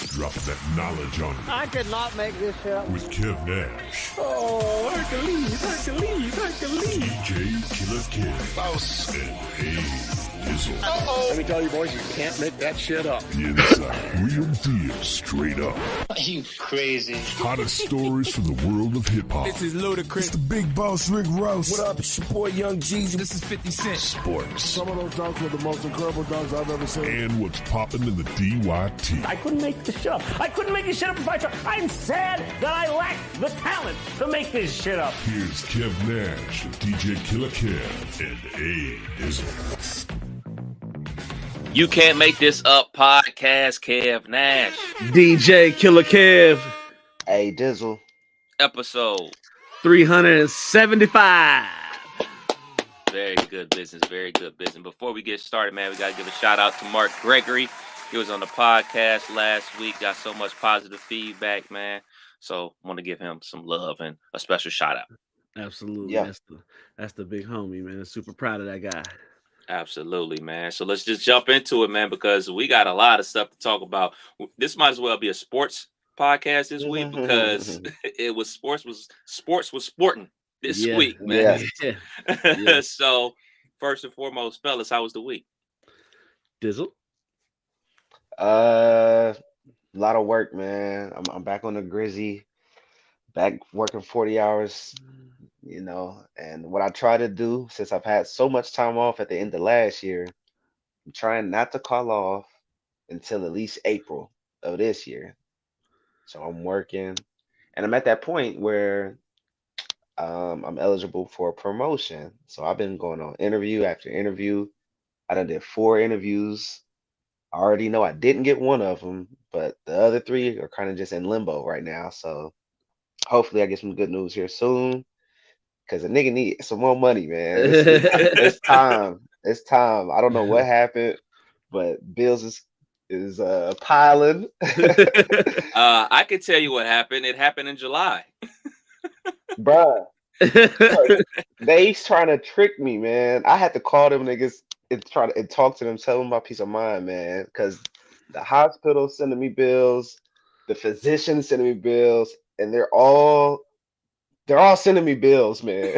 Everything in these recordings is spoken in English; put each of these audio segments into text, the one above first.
Dropping that knowledge on you. I could not make this shit up. With Kev Nash. Oh, Hercules. DJ Killer Kev. Boss. And Dizzle. Let me tell you, boys, you can't make that shit up. The inside. Real deal, straight up. Are you crazy? Hottest stories from the world of hip-hop. This is Ludacris. It's the big boss, Rick Ross. What up? It's your boy Young Jeezy. This is 50 Cent. Sports. Some of those dunks were the most incredible dunks I've ever seen. And what's popping in the DYT. I couldn't make this shit up. I couldn't make this shit up if I tried. I'm sad that I lack the talent to make this shit up. Here's Kev Nash, DJ Killer Kev, and Dizzle. You Can't Make This Up podcast, Kev Nash. DJ Killer Kev. Hey, Dizzle. Episode 375. Very good business, very good business. Before we get started, man, we got to give a shout out to Mark Gregory. He was on the podcast last week, got so much positive feedback, man. So I want to give him some love and a special shout out. Absolutely. Yeah. That's the big homie, man. I'm super proud of that guy. Absolutely, man. So let's just jump into it, man, because we got a lot of stuff to talk about. This might as well be a sports podcast this week because it was sports was sporting this week, man. Yeah. So first and foremost, fellas, how was the week? Dizzle. A lot of work, man. I'm back on the Grizzy, back working 40 hours, and what I try to do since I've had so much time off at the end of last year, I'm trying not to call off until at least April of this year. So I'm working, and I'm at that point where I'm eligible for a promotion. So I've been going on interview after interview. I done did 4 interviews. I already know I didn't get one of them, but the other 3 are kind of just in limbo right now. So hopefully I get some good news here soon, because a nigga need some more money, man. It's time. It's time. I don't know what happened, but bills is piling. I can tell you what happened. It happened in July. Bruh. They trying to trick me, man. I had to call them niggas and try to talk to them, tell them my peace of mind, man. Because the hospital sending me bills, the physician sending me bills, and they're all sending me bills, man.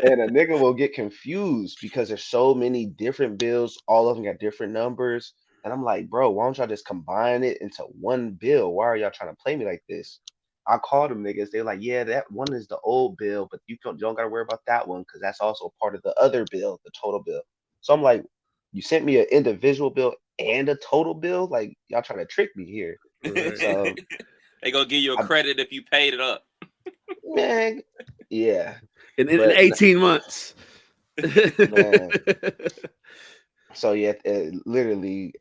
And a nigga will get confused because there's so many different bills. All of them got different numbers. And I'm like, bro, why don't y'all just combine it into one bill? Why are y'all trying to play me like this? I called them niggas. They're like, yeah, that one is the old bill, but you don't got to worry about that one because that's also part of the other bill, the total bill. So I'm like, you sent me an individual bill and a total bill? Like, y'all trying to trick me here. So, they gonna give you a credit if you paid it up. Man, yeah. In 18 months. Man. So yeah, literally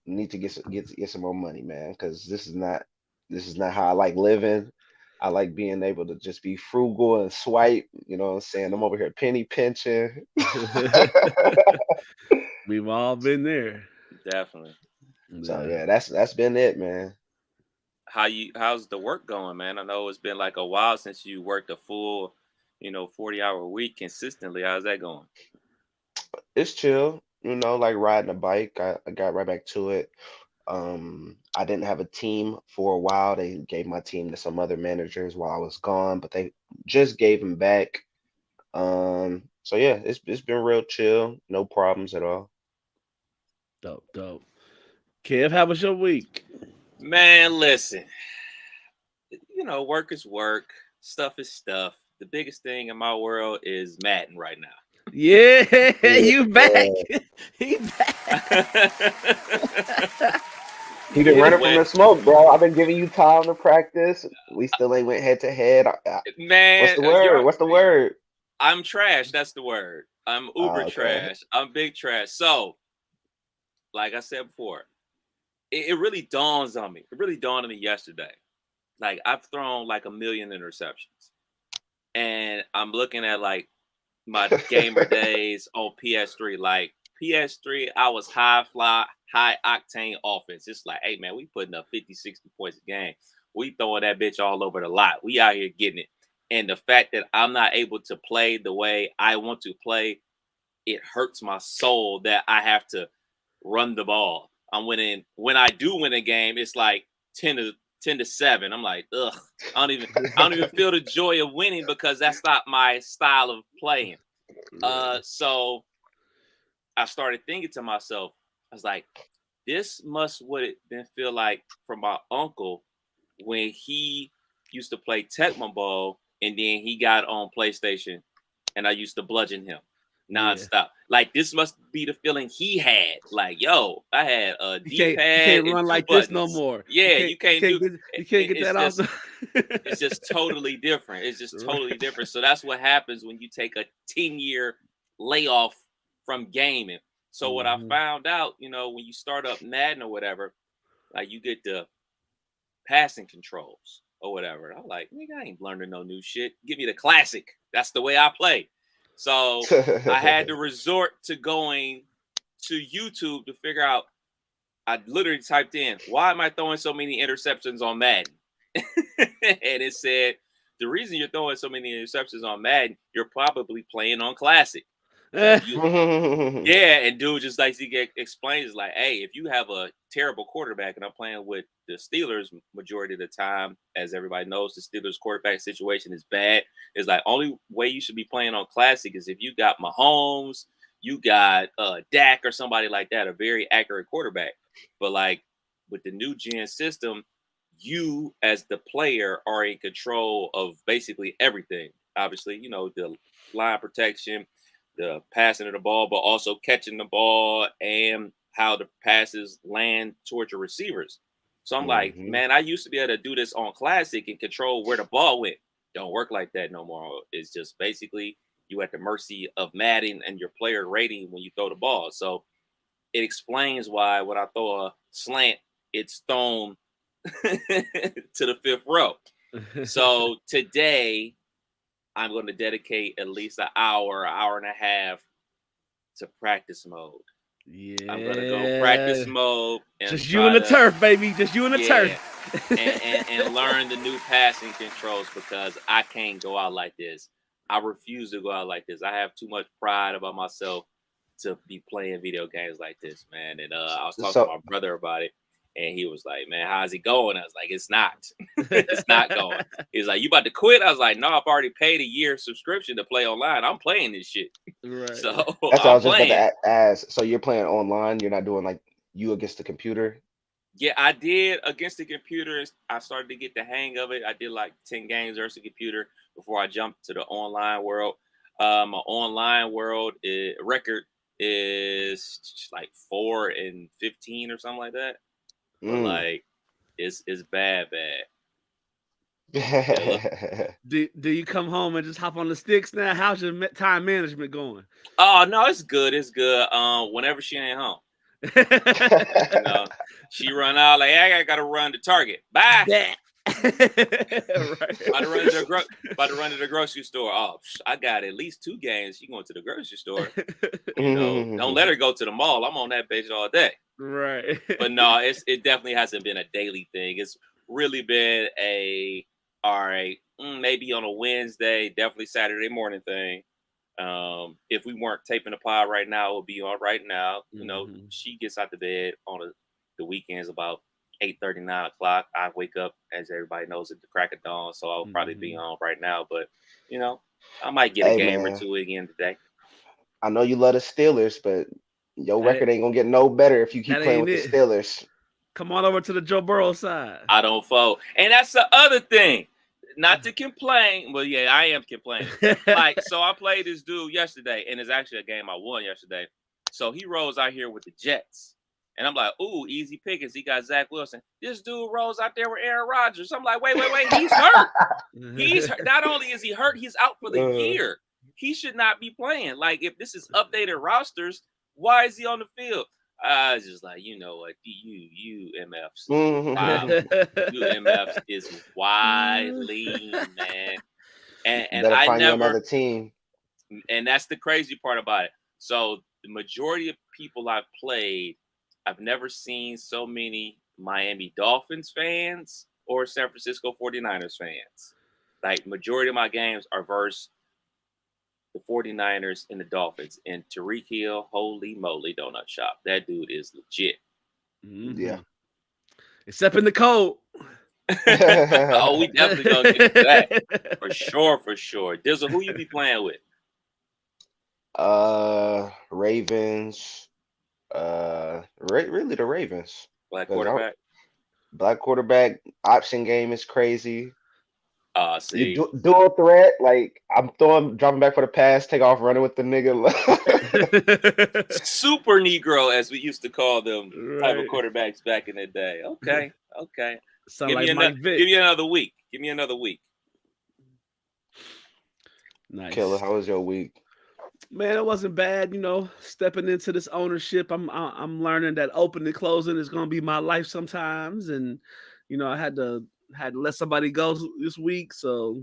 need to get some more money, man, because this is not how I like living. I like being able to just be frugal and swipe. You know what I'm saying? I'm over here penny pinching. We've all been there. Definitely. So yeah, that's been it, man. How's the work going, man? I know it's been like a while since you worked a full, 40-hour week consistently. How's that going? It's chill, like riding a bike. I got right back to it. I didn't have a team for a while. They gave my team to some other managers while I was gone, but they just gave them back. So yeah, it's been real chill, no problems at all. Dope. Kev, how was your week? Man, listen. Work is work. Stuff is stuff. The biggest thing in my world is Madden right now. Yeah, you back. He back. He been running from the smoke, bro. I've been giving you time to practice. We still ain't went head to head. Man, What's the word? I'm trash. That's the word. I'm uber trash. I'm big trash. So, like I said before, it really dawns on me. It really dawned on me yesterday. Like, I've thrown like 1 million interceptions. And I'm looking at like my gamer days on PS3. Like PS3, I was high octane offense. It's like, hey man, we putting up 50, 60 points a game. We throwing that bitch all over the lot. We out here getting it. And the fact that I'm not able to play the way I want to play, it hurts my soul that I have to run the ball. I'm winning. When I do win a game, it's like 10-7. I'm like, ugh. I don't even feel the joy of winning because that's not my style of playing. So I started thinking to myself, I was like, this must what it been feel like for my uncle when he used to play Tecmo Bowl and then he got on PlayStation and I used to bludgeon him nonstop. Like this must be the feeling he had. Like, yo, I had a D-pad you can't and run 2 like buttons. this no more. Yeah, you can't get it's that off. just it's just totally different. It's just totally different. So that's what happens when you take a 10-year layoff from gaming. So what I found out, when you start up Madden or whatever, like you get the passing controls or whatever. I'm like, nigga, I ain't learning no new shit. Give me the classic. That's the way I play. So I had to resort to going to YouTube to figure out. I literally typed in, why am I throwing so many interceptions on Madden? And it said, the reason you're throwing so many interceptions on Madden, you're probably playing on Classic. Yeah, and dude just like he explains, like, hey, if you have a terrible quarterback, and I'm playing with the Steelers majority of the time, as everybody knows, the Steelers quarterback situation is bad. It's like only way you should be playing on Classic is if you got Mahomes, you got Dak or somebody like that, a very accurate quarterback. But like with the new gen system, you as the player are in control of basically everything. Obviously, the line protection, the passing of the ball, but also catching the ball and how the passes land towards your receivers. So I'm like, man, I used to be able to do this on Classic and control where the ball went. Don't work like that no more. It's just basically you at the mercy of Madden and your player rating when you throw the ball. So it explains why when I throw a slant, it's thrown to the 5th row. So today, I'm going to dedicate at least an hour and a half to practice mode. Yeah. I'm going to go practice mode. And just you and the turf, baby. Just you and the turf. and learn the new passing controls because I can't go out like this. I refuse to go out like this. I have too much pride about myself to be playing video games like this, man. And I was talking to my brother about it. And he was like, man, how's it going? I was like, it's not. It's not going. He's like, you about to quit? I was like, no, I've already paid a year subscription to play online. I'm playing this shit. Right. So that's what I was just about to ask. So you're playing online? You're not doing like you against the computer? Yeah, I did against the computer. I started to get the hang of it. I did like 10 games versus the computer before I jumped to the online world. My online world record is like 4-15 or something like that. But like, it's bad. Do you come home and just hop on the sticks now? How's your time management going? Oh no, it's good. It's good. Whenever she ain't home, she run out like, hey, I gotta run to Target. Bye. Right. About to run to the grocery store. Oh, I got at least 2 games. She going to the grocery store. Don't let her go to the mall. I'm on that bitch all day. Right. But no, it definitely hasn't been a daily thing. It's really been all right, maybe on a Wednesday, definitely Saturday morning thing. If we weren't taping the pod right now, it would be on right now. She gets out the bed on the weekends about 8:30, 9 o'clock. I wake up, as everybody knows, at the crack of dawn, so I'll probably be on right now. But I might get a game or two again today. I know you love the Steelers, but your record ain't gonna get no better if you keep playing with the Steelers. Come on over to the Joe Burrow side. I don't fold, and that's the other thing. Not to complain, but yeah, I am complaining. Like, so I played this dude yesterday, and it's actually a game I won yesterday. So he rolls out here with the Jets, and I'm like, ooh, easy pickings. He got Zach Wilson. This dude rolls out there with Aaron Rodgers. I'm like, wait, he's hurt. He's hurt. Not only is he hurt, he's out for the year. He should not be playing. Like, if this is updated rosters, why is he on the field? I was just like, you know what, you MFs, wow, you MFs is wildly, man, and I find never another team, and that's the crazy part about it. So the majority of people I've played, I've never seen so many Miami Dolphins fans or San Francisco 49ers fans. Like, majority of my games are versus the 49ers and the Dolphins. And Tyreek Hill, holy moly, donut shop. That dude is legit. Yeah. Except in the cold. Oh, we definitely gonna get to that for sure, for sure. Dizzle, who you be playing with? Ravens. Really the Ravens. Black 'Cause quarterback. black quarterback option game is crazy. You See, dual threat, like I'm dropping back for the pass, take off running with the nigga. super Negro, as we used to call them, type of Right. quarterbacks back in the day. Okay, okay. Sound like Mike Vick. Give me another week. Give me another week. Nice. Killer, how was your week? Man, it wasn't bad, stepping into this ownership. I'm learning that opening and closing is gonna be my life sometimes. And I had to let somebody go this week. So,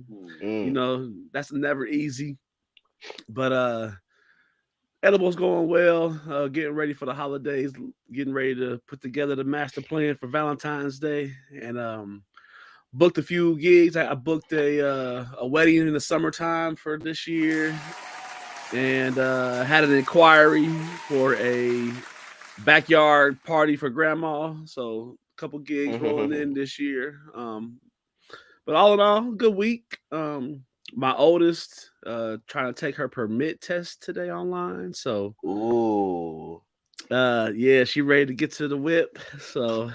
that's never easy. But edible's going well, getting ready for the holidays, getting ready to put together the master plan for Valentine's Day, and booked a few gigs. I booked a wedding in the summertime for this year, and had an inquiry for a backyard party for grandma. So a couple gigs rolling in this year. But all in all, good week. My oldest trying to take her permit test today online. So Ooh. yeah, she ready to get to the whip. So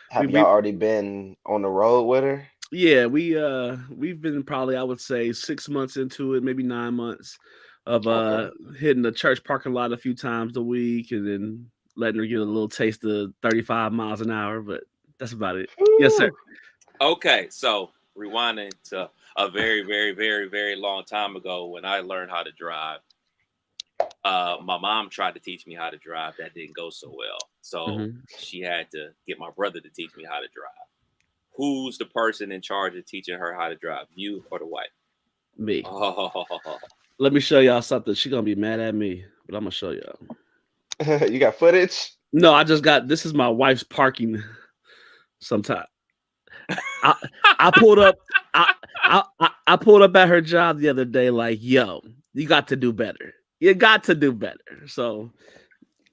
Have y'all already been on the road with her? yeah, we've been probably, I would say, 6 months into it, maybe 9 months of hitting the church parking lot a few times a week and then letting her get a little taste of 35 miles an hour, but that's about it. Ooh. Yes, sir. Okay, so rewinding to a very, very, very, very long time ago when I learned how to drive. My mom tried to teach me how to drive. That didn't go so well. So she had to get my brother to teach me how to drive. Who's the person in charge of teaching her how to drive? You or the wife? Me. Oh. Let me show y'all something. She's gonna be mad at me, but I'm gonna show y'all. You got footage? No, this is my wife's parking sometime. I pulled up I pulled up at her job the other day like, yo, you got to do better. You got to do better. So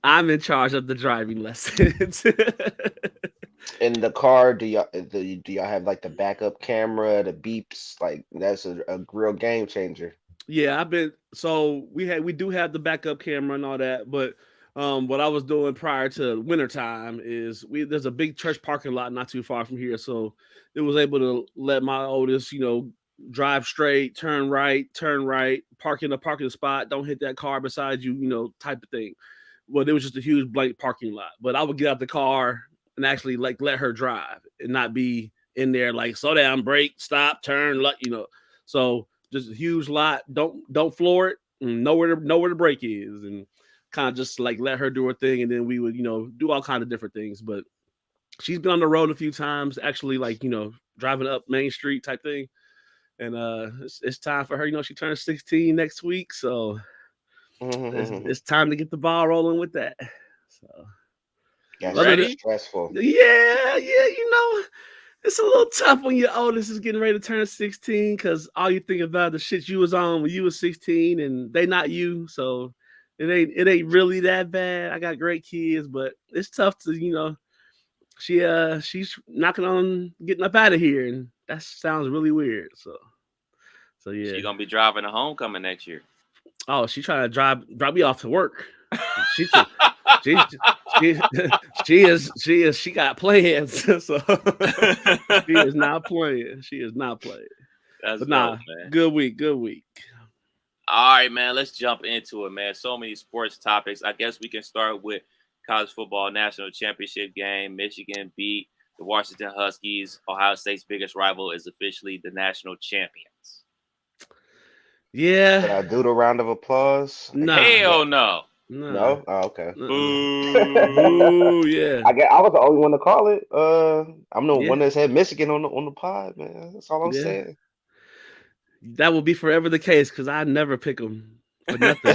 I'm in charge of the driving lessons. In the car, do y'all have like the backup camera, the beeps? Like that's a real game changer. Yeah, we do have the backup camera and all that, but what I was doing prior to wintertime is there's a big church parking lot not too far from here, so it was able to let my oldest, drive straight, turn right, park in a parking spot, don't hit that car beside you, type of thing. Well, it was just a huge blank parking lot, but I would get out the car and actually like let her drive and not be in there like slow down, brake, stop, turn, So just a huge lot. Don't floor it. Know where the brake is, and kind of just like let her do her thing, and then we would do all kind of different things. But she's been on the road a few times, actually, like driving up Main Street type thing. And it's time for her. She turns 16 next week, so it's time to get the ball rolling with that. So That's stressful. Yeah, it's a little tough when your oldest is getting ready to turn 16 because all you think about the shit you was on when you was 16 and they not you. So it ain't really that bad. I got great kids, but it's tough to, she's knocking on getting up out of here, and that sounds really weird. So yeah. She's gonna be driving to homecoming next year. Oh, she's trying to drop me off to work. She got plans. So she is not playing. That's but dope, man. Good week. All right, man. Let's jump into it, man. So many sports topics. I guess we can start with college football national championship game. Michigan beat the Washington Huskies. Ohio State's biggest rival is officially the national champions. Yeah. Did I do the round of applause? Nah. Hell no. No? Oh, okay. Ooh, yeah. I was the only one to call it. I'm the one that said Michigan on the pod, man. That's all I'm saying. That will be forever the case because I never pick them for nothing.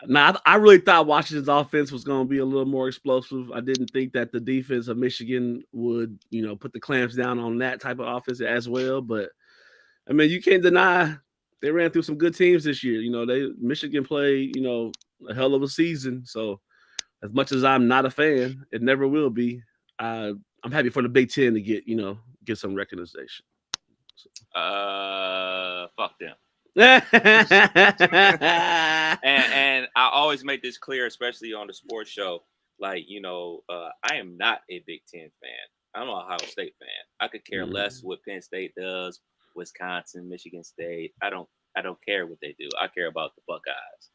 Nah, I really thought Washington's offense was going to be a little more explosive. I didn't think that the defense of Michigan would, put the clamps down on that type of offense as well. But I mean, you can't deny they ran through some good teams this year. Michigan played, a hell of a season. So As much as I'm not a fan, it never will be. I'm happy for the Big Ten to get some recognition. Fuck them. and And I always make this clear, especially on the sports show. Like, I am not a Big Ten fan. I'm an Ohio State fan. I could care less what Penn State does, Wisconsin, Michigan State. I don't care what they do. I care about the Buckeyes.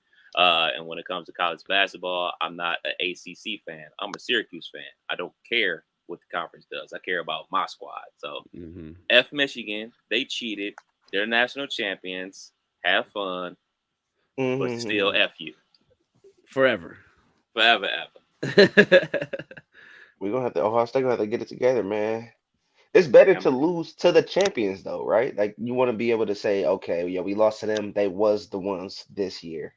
And when it comes to college basketball, I'm not an ACC fan. I'm a Syracuse fan. I don't care what the conference does. I care about my squad. So F Michigan, they cheated. They're national champions. Have fun, but still F you. Forever, We're gonna have to Ohio State gonna have to get it together, man. It's better to lose to the champions though, right? Like you want to be able to say, okay, yeah, we lost to them. They was the ones this year.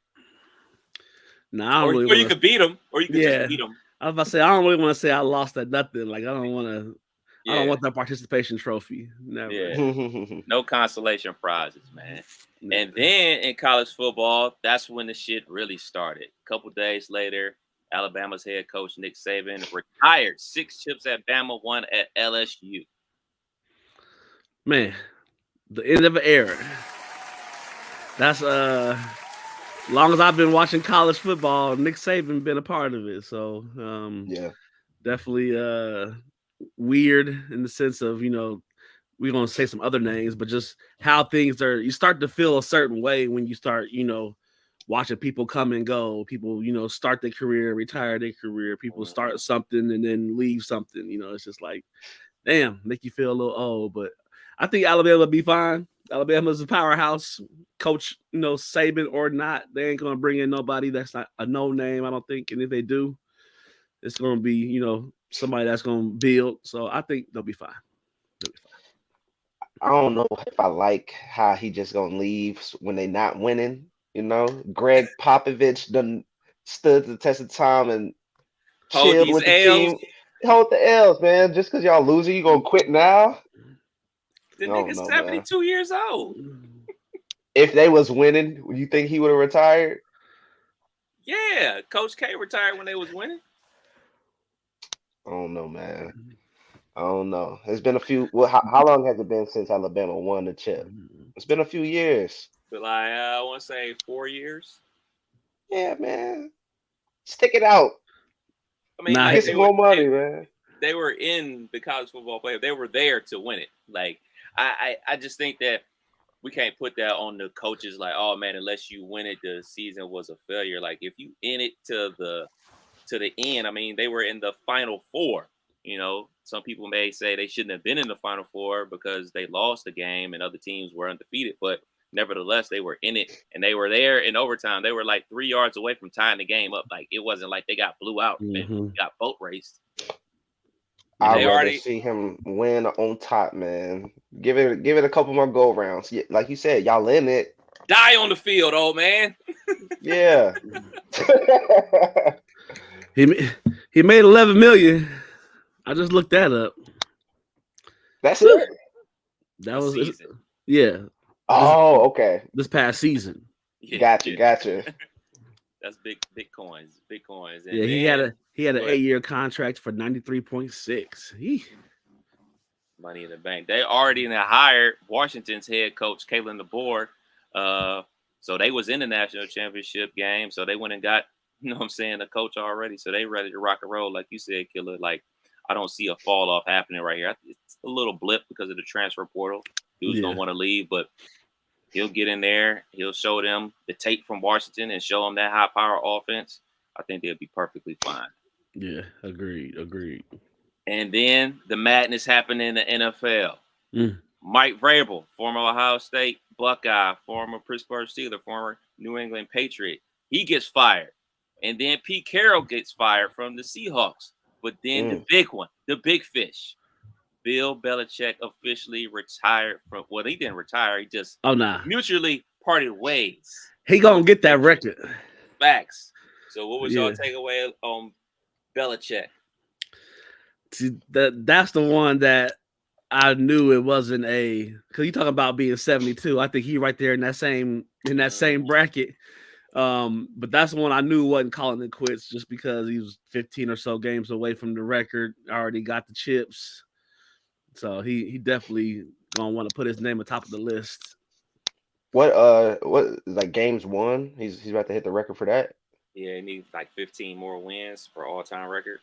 Or you could beat them, or you could just beat them. I was about to say I don't really want to say I lost at nothing. Like I don't want to. Yeah. I don't want that participation trophy. Never. Yeah. No consolation prizes, man. Never. And then in college football, that's when the shit really started. A couple days later, Alabama's head coach Nick Saban retired. 6 chips at Bama, 1 at LSU. Man, the end of an era. That's long as I've been watching college football, Nick Saban been a part of it. So definitely weird in the sense of, we're going to say some other names, but just how things are, you start to feel a certain way when you start, watching people come and go. People, start their career, retire their career. People start something and then leave something. It's just like, damn, make you feel a little old. But I think Alabama will be fine. Alabama's a powerhouse. Coach, Saban or not, they ain't going to bring in nobody that's not a no name, I don't think. And if they do, it's going to be, somebody that's going to build. So I think they'll be fine. I don't know if I like how he just going to leave when they not winning. Greg Popovich done stood the test of time and chilled with the team. Hold the L's, man. Just because y'all losing, you going to quit now? The nigga's 72 years old. If they was winning, would you think he would have retired? Yeah, Coach K retired when they was winning. I don't know, man. I don't know. It's been a few. Well, how long has it been since Alabama won the chip? It's been a few years. But like, I want to say 4 years. Yeah, man. Stick it out. I mean, get some more money, man. They were in the college football playoff. They were there to win it. Like, I just think that we can't put that on the coaches. Like, oh man, unless you win it, the season was a failure. Like, if you in it to the end, I mean, they were in the Final Four. Some people may say they shouldn't have been in the Final Four because they lost the game and other teams were undefeated. But nevertheless, they were in it and they were there in overtime. They were like 3 yards away from tying the game up. Like, it wasn't like they got blew out and got boat raced. I'd rather see him win on top, man. Give it a couple more go rounds. Yeah, like you said, y'all in it. Die on the field, old man. Yeah. He made $11 million. I just looked that up. That's it. That was season. Yeah. Oh, okay. This past season. Yeah, gotcha. That's big coins. Big coins. And he had an 8-year contract for 93.6. Money in the bank. They already hired Washington's head coach, Kalen DeBoer. So they was in the national championship game. So they went and got, a coach already. So they ready to rock and roll. Like you said, Killer. Like, I don't see a fall off happening right here. It's a little blip because of the transfer portal. Dude's gonna want to leave, but he'll get in there. He'll show them the tape from Washington and show them that high power offense. I think they'll be perfectly fine. Yeah, agreed. And then the madness happened in the NFL. Mike Vrabel, former Ohio State Buckeye, former Pittsburgh Steeler, former New England Patriot, he gets fired. And then Pete Carroll gets fired from the Seahawks. But then the big one, the big fish, Bill Belichick officially retired from. Well, he didn't retire. He just mutually parted ways. He gonna get that record. Facts. So, what was y'all takeaway on Belichick? See, that's the one that I knew it wasn't because you talking about being 72. I think he right there in that same bracket. But that's the one I knew wasn't calling it quits just because he was 15 or so games away from the record. Already got the chips. So he definitely gonna want to put his name atop of the list. What like games won? He's about to hit the record for that. Yeah, he needs like 15 more wins for all-time record.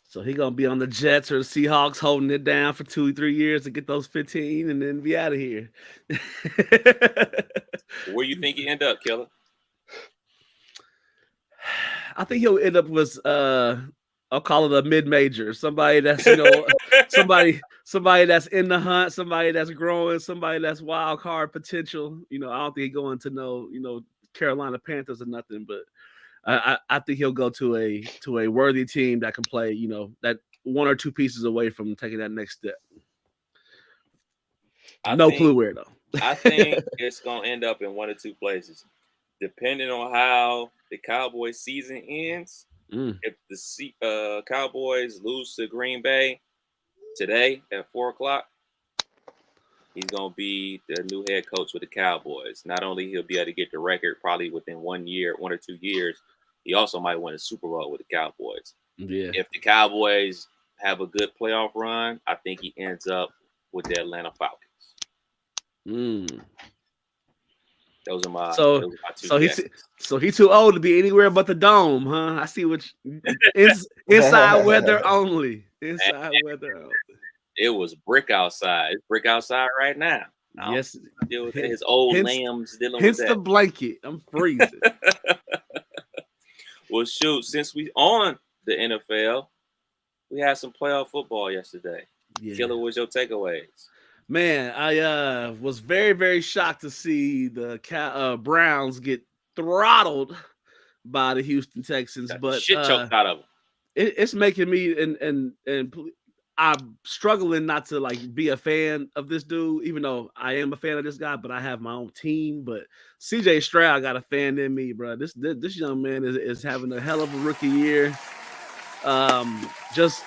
So he gonna be on the Jets or the Seahawks holding it down for 2-3 years to get those 15 and then be out of here. Where you think he end up, Killer? I think he'll end up with I'll call it a mid-major, somebody that's somebody that's in the hunt, somebody that's growing, somebody that's wild card potential. I don't think he's going to no Carolina Panthers or nothing, but I think he'll go to a worthy team that can play, that one or two pieces away from taking that next step. No clue where though. I think it's gonna end up in one or two places, depending on how the Cowboys season ends. If the Cowboys lose to Green Bay today at 4:00, he's gonna be the new head coach with the Cowboys. Not only he'll be able to get the record probably within 1 year, 1 or 2 years, he also might win a Super Bowl with the Cowboys. Yeah. If the Cowboys have a good playoff run, I think he ends up with the Atlanta Falcons. Those are my two guesses. He's too old to be anywhere but the dome, huh? I see what inside weather only. Inside weather only. It was brick outside. It's brick outside right now. Yes. Deal with his old lambs dealing with that. Hence the blanket. I'm freezing. Well, shoot, since we on the NFL, we had some playoff football yesterday. Yeah. Killer, what's your takeaways? Man, I was very, very shocked to see the Browns get throttled by the Houston Texans, but shit choked out of them. It's making me and I'm struggling not to be a fan of this dude, even though I am a fan of this guy, but I have my own team. But CJ Stroud got a fan in me, bro. This young man is having a hell of a rookie year. Just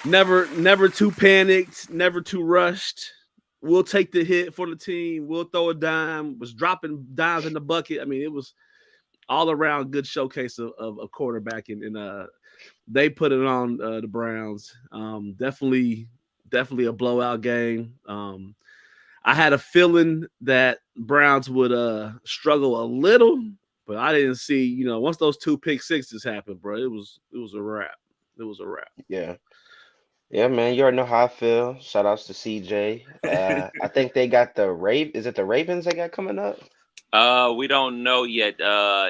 never too panicked, never too rushed. We'll take the hit for the team. We'll throw a dime. Was dropping dimes in the bucket. I mean, it was all around good showcase of quarterback, and they put it on the Browns. Definitely a blowout game. I had a feeling that Browns would struggle a little, but I didn't see. Once those 2 pick sixes happened, bro, it was a wrap. It was a wrap. Yeah. Yeah, man, you already know how I feel. Shout outs to CJ. I think they got is it the Ravens they got coming up? We don't know yet.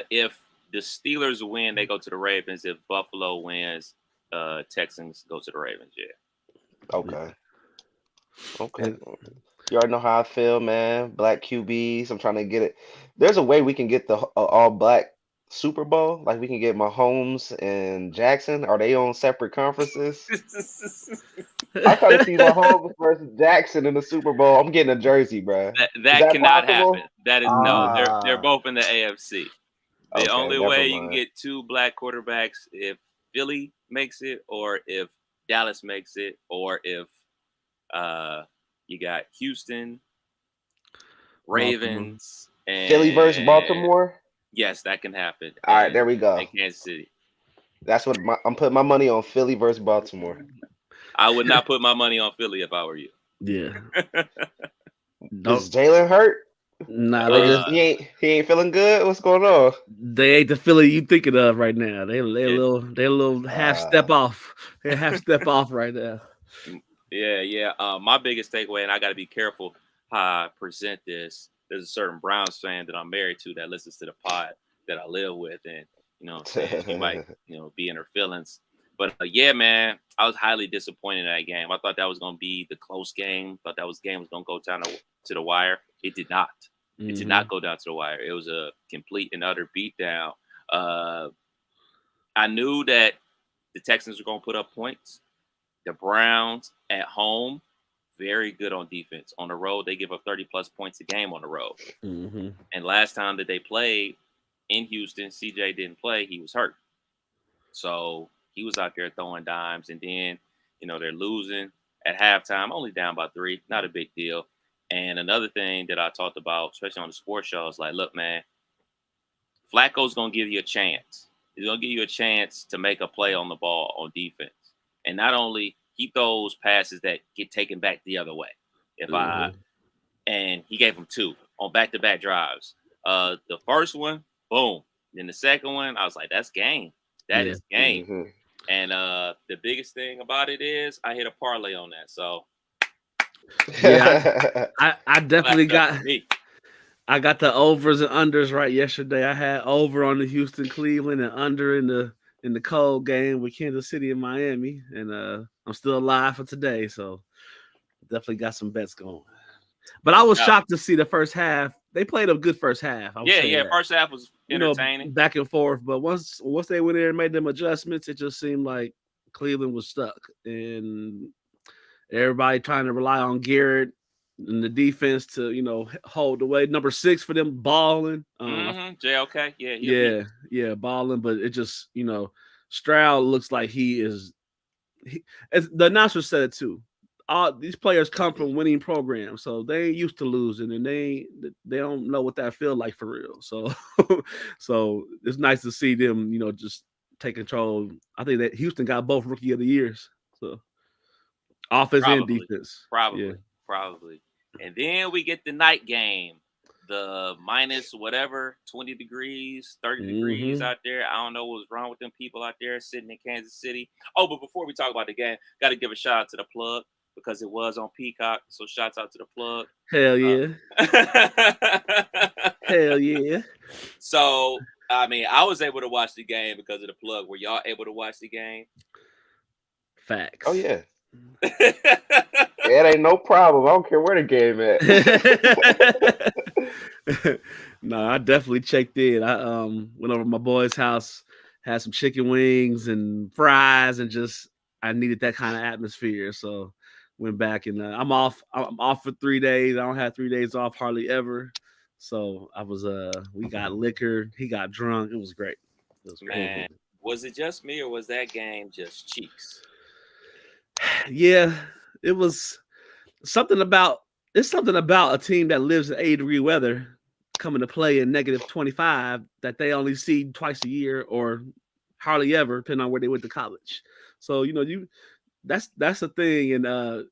If the Steelers win, they go to the Ravens. If Buffalo wins, Texans go to the Ravens, yeah. Okay. You already know how I feel, man. Black QBs. I'm trying to get it. There's a way we can get the all black Super Bowl, like we can get Mahomes and Jackson. Are they on separate conferences? I try to see Mahomes versus Jackson in the Super Bowl. I'm getting a jersey, bro. That cannot happen. That is no. They're both in the AFC. The only way you can get 2 black quarterbacks if Philly makes it, or if Dallas makes it, or if you got Houston, Ravens, and Philly versus Baltimore. Yes, that can happen. All right, there we go. In Kansas City. That's what I'm putting my money on. Philly versus Baltimore. I would not put my money on Philly if I were you. Yeah. Is Jalen hurt? Nah, he ain't feeling good. What's going on? They ain't the Philly you thinking of right now. They a little half step off. They're half step off right now. Yeah. My biggest takeaway, and I got to be careful how I present this. There's a certain Browns fan that I'm married to that listens to the pod that I live with, and she might be in her feelings. But yeah, man, I was highly disappointed in that game. I thought that was going to be the close game. Thought that game was going to go down to the wire. It did not. It did not go down to the wire. It was a complete and utter beatdown. I knew that the Texans were going to put up points. The Browns at home, very good on defense. On the road, they give up 30-plus points a game on the road. And last time that they played in Houston, CJ didn't play. He was hurt. So he was out there throwing dimes. And then, they're losing at halftime, only down by 3. Not a big deal. And another thing that I talked about, especially on the sports show, is like, look, man, Flacco's gonna give you a chance. He's gonna give you a chance to make a play on the ball on defense, and not only he throws passes that get taken back the other way. And he gave him 2 on back-to-back drives. The first one, boom. Then the second one, I was like, that's game. That is game. Mm-hmm. And the biggest thing about it is I hit a parlay on that. So Yeah, I definitely got I got the overs and unders right yesterday. I had over on the Houston Cleveland and under in the cold game with Kansas City and Miami, and I'm still alive for today, so definitely got some bets going. But I was shocked to see the first half. They played a good first half. Yeah. First half was entertaining, back and forth. But once they went in and made them adjustments, it just seemed like Cleveland was stuck, and everybody trying to rely on Garrett and the defense to hold the way. Number 6 for them balling. JOK, yeah, balling. But it just Stroud looks like he is. As the announcer said it too. All these players come from winning programs, so they ain't used to losing, and they don't know what that feel like for real. So, so it's nice to see them, just take control. I think that Houston got both Rookie of the Years, so offense and defense, probably. And then we get the night game, the minus whatever 20 degrees, 30 degrees out there. I don't know what's wrong with them people out there sitting in Kansas City. Oh, but before we talk about the game, got to give a shout out to the plug, because it was on Peacock. So shouts out to the plug. Hell yeah. Hell yeah. So, I mean, I was able to watch the game because of the plug. Were y'all able to watch the game? Facts. Oh, yeah. It ain't no problem. I don't care where the game at. No, I definitely checked in. I went over to my boy's house, had some chicken wings and fries, and I needed that kind of atmosphere. So went back, and I'm off for 3 days. I don't have 3 days off hardly ever. So I was we got liquor, he got drunk. It was great. It was great. Man, was it just me, or was that game just cheeks? Yeah, it was something about a team that lives in 80-degree weather coming to play in -25 that they only see twice a year or hardly ever, depending on where they went to college. So that's the thing, and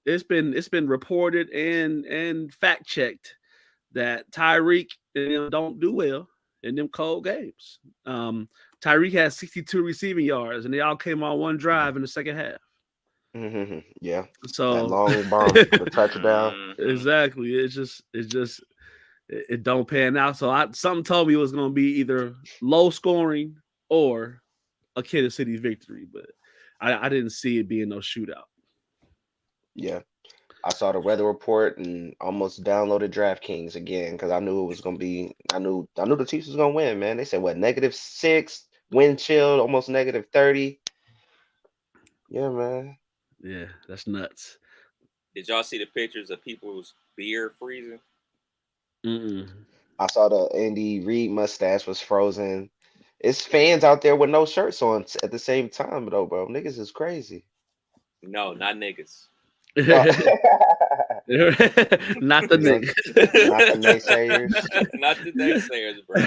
it's been reported and fact checked that Tyreek and them don't do well in them cold games. Tyreek has 62 receiving yards, and they all came on one drive in the second half. Mm-hmm. Yeah. So that long bomb, the touchdown. Exactly. It don't pan out. So something told me it was going to be either low scoring or a Kansas City victory, but I didn't see it being no shootout. Yeah. I saw the weather report and almost downloaded DraftKings again because I knew it was going to be. I knew the Chiefs was going to win, man. They said what, -6, wind chill, almost -30. Yeah, man. Yeah, that's nuts. Did y'all see the pictures of people's beer freezing? I saw the Andy Reid mustache was frozen. It's fans out there with no shirts on at the same time, though, bro. Niggas is crazy. No, not niggas. Not the niggas. Not the naysayers. Not the naysayers, bro.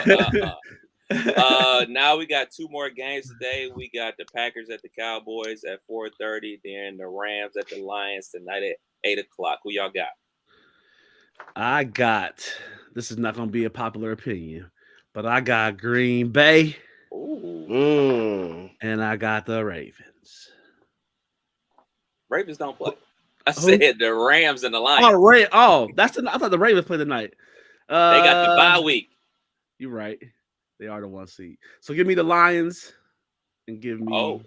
Now we got 2 more games today. We got the Packers at the Cowboys at 4:30, then the Rams at the Lions tonight at 8:00. Who y'all got? This is not going to be a popular opinion, but I got Green Bay. Ooh. And I got the Ravens. Ravens don't play. I said the Rams and the Lions. I thought the Ravens played tonight. They got the bye week. You're right. They are the 1 seed. So give me the Lions and give me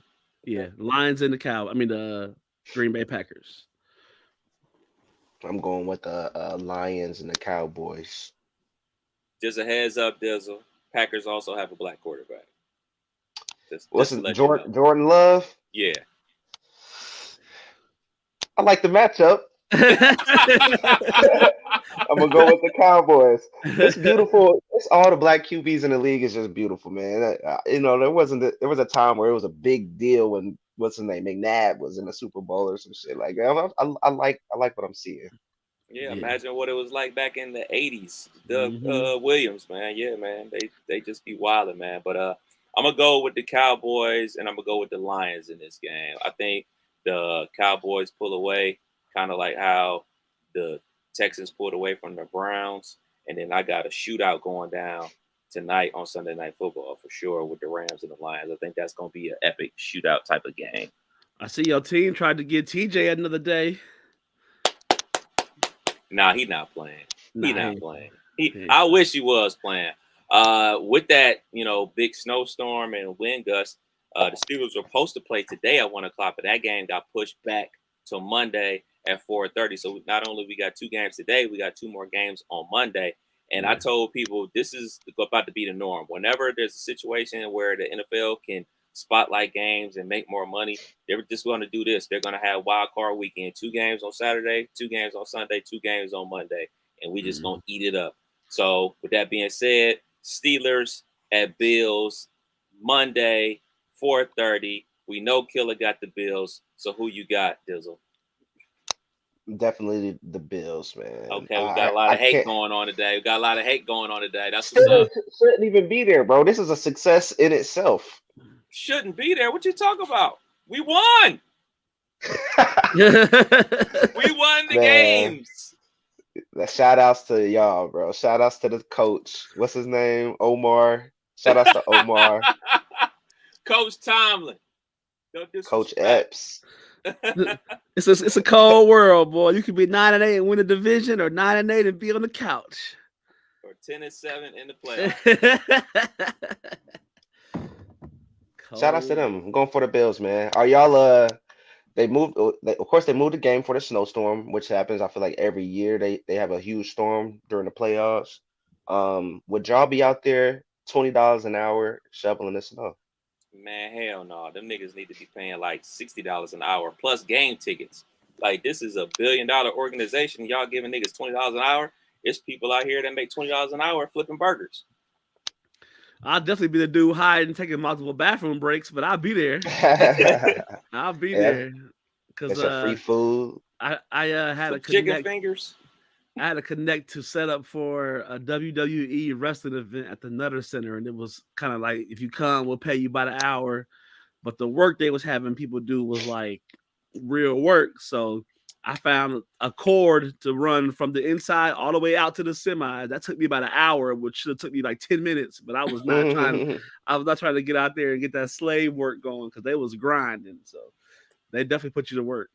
Lions and the Green Bay Packers. I'm going with the Lions and the Cowboys. Just a heads up, Dizzle. Packers also have a black quarterback. Jordan Love? Yeah. I like the matchup. I'm gonna go with the Cowboys. It's beautiful. It's all the black QBs in the league is just beautiful, man. There was a time where it was a big deal when what's his name, McNabb was in the Super Bowl or some shit like that. I like what I'm seeing. Yeah, imagine what it was like back in the 80s. Doug Mhm. Williams, man. Yeah, man. They just be wilding, man. But I'm gonna go with the Cowboys and I'm gonna go with the Lions in this game. I think the Cowboys pull away, kind of like how the Texans pulled away from the Browns. And then I got a shootout going down tonight on Sunday Night Football for sure with the Rams and the Lions. I think that's gonna be an epic shootout type of game. I see your team tried to get TJ another day. Nah, he not playing. He Nah, not he playing. ain't I playing. wish he was playing. With that, big snowstorm and wind gust, the Steelers were supposed to play today at 1:00, but that game got pushed back till Monday at 4:30. So not only we got 2 games today, we got 2 more games on Monday. And I told people this is about to be the norm. Whenever there's a situation where the NFL can spotlight games and make more money, they're just going to do this. They're going to have wild card weekend, 2 games on Saturday, 2 games on Sunday, 2 games on Monday, and we just going to eat it up. So with that being said, Steelers at Bills Monday, 4:30. We know Killer got the Bills. So who you got, Dizzle? Definitely the Bills, man. Okay, we got I a lot I of hate can't. going on today. That's what's Steelers up. shouldn't even be there, bro. This is a success in itself. Shouldn't be there. What you talk about? We won. We won the Man, games. shout outs to y'all, bro. Shout outs to the coach. What's his name? Omar. Shout outs to Omar, Coach Tomlin. No Coach disrespect. Epps. It's a cold world, boy. You could be 9-8 and win the division, or 9-8 and be on the couch. Or 10-7 in the playoffs. Shout outs to them. I'm going for the Bills, man. Are y'all they moved of course they moved the game for the snowstorm, which happens I feel like every year they have a huge storm during the playoffs. Would y'all be out there $20 an hour shoveling the snow? Man, hell no. Them niggas need to be paying like $60 an hour plus game tickets. Like, this is a $1 billion organization. Y'all giving niggas $20 an hour. It's people out here that make $20 an hour flipping burgers. I'll definitely be the dude hiding, taking multiple bathroom breaks, but I'll be there. I'll be there because It's a free food. I had Some a chicken connect. fingers. I had to connect to set up for a WWE wrestling event at the Nutter Center, and it was kind of like, if you come, we'll pay you by the hour. But the work they was having people do was like real work. So I found a cord to run from the inside all the way out to the semi. That took me about an hour, which should have took me like 10 minutes. But I was not trying. I was not trying to get out there and get that slave work going because they was grinding. So they definitely put you to work.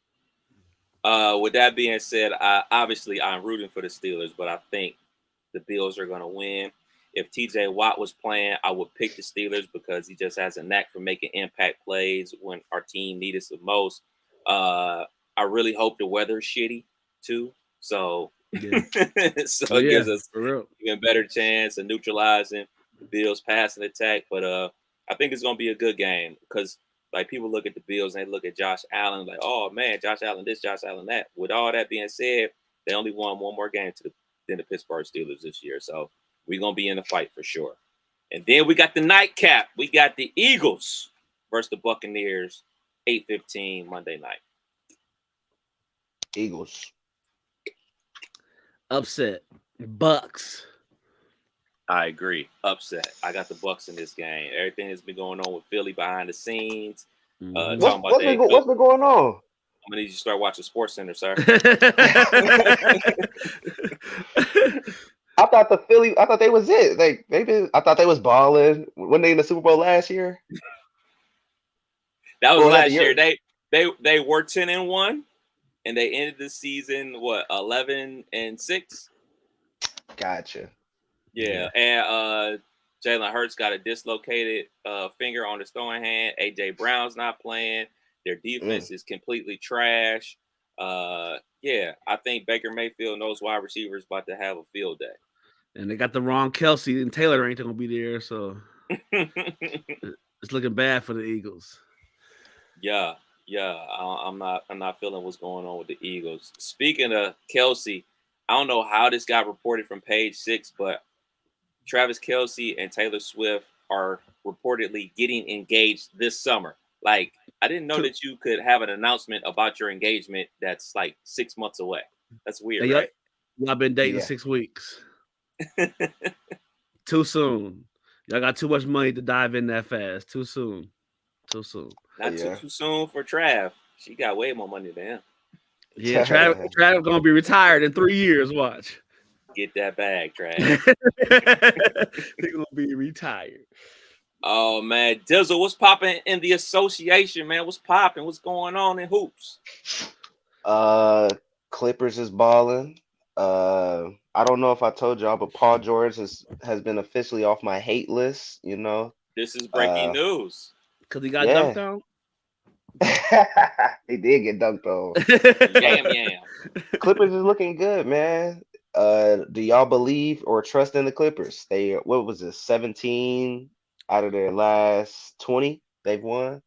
With that being said, I'm rooting for the Steelers, but I think the Bills are going to win. If TJ Watt was playing, I would pick the Steelers because he just has a knack for making impact plays when our team needs the most. I really hope the weather's shitty too, so it gives us even better chance of neutralizing the Bills' passing attack. But I think it's going to be a good game because, like, people look at the Bills and they look at Josh Allen like, oh man, Josh Allen this, Josh Allen that. With all that being said, they only won one more game than the Pittsburgh Steelers this year, so we're gonna be in the fight for sure. And then we got the nightcap. We got the Eagles versus the Buccaneers, 8:15 Monday night. Eagles. Upset. Bucks. I agree. Upset. I got the Bucks in this game. Everything that's been going on with Philly behind the scenes. What's been going on? I'm gonna need you to start watching Sports Center, sir. I thought they was it. Like I thought they was balling. When they in the Super Bowl last year? That was last year. They were 10-1, and they ended the season 11-6. Gotcha. Yeah, and Jalen Hurts got a dislocated finger on his throwing hand. AJ Brown's not playing. Their defense is completely trash. Yeah, I think Baker Mayfield knows wide receivers about to have a field day. And they got the wrong Kelsey, and Taylor ain't gonna be there, so it's looking bad for the Eagles. Yeah, I'm not feeling what's going on with the Eagles. Speaking of Kelsey, I don't know how this got reported from Page 6, but Travis Kelsey and Taylor Swift are reportedly getting engaged this summer. Like, I didn't know that you could have an announcement about your engagement that's like 6 months away. That's weird, right? Y'all been dating Yeah. 6 weeks. Too soon. Y'all got too much money to dive in that fast. Too soon. Too soon. Not too soon for Trav. She got way more money than him. Yeah, Trav gonna be retired in 3 years. Watch. Get that bag, Trav. He gonna be retired. Oh man, Dizzle, what's popping in the association, man? What's popping? What's going on in hoops? Clippers is balling. I don't know if I told y'all, but Paul George has been officially off my hate list. You know, This is breaking news. Because he got dunked on. He did get dunked on. Yam. Clippers is looking good, man. Do y'all believe or trust in the Clippers? They what was it, 17 out of their last 20 they've won?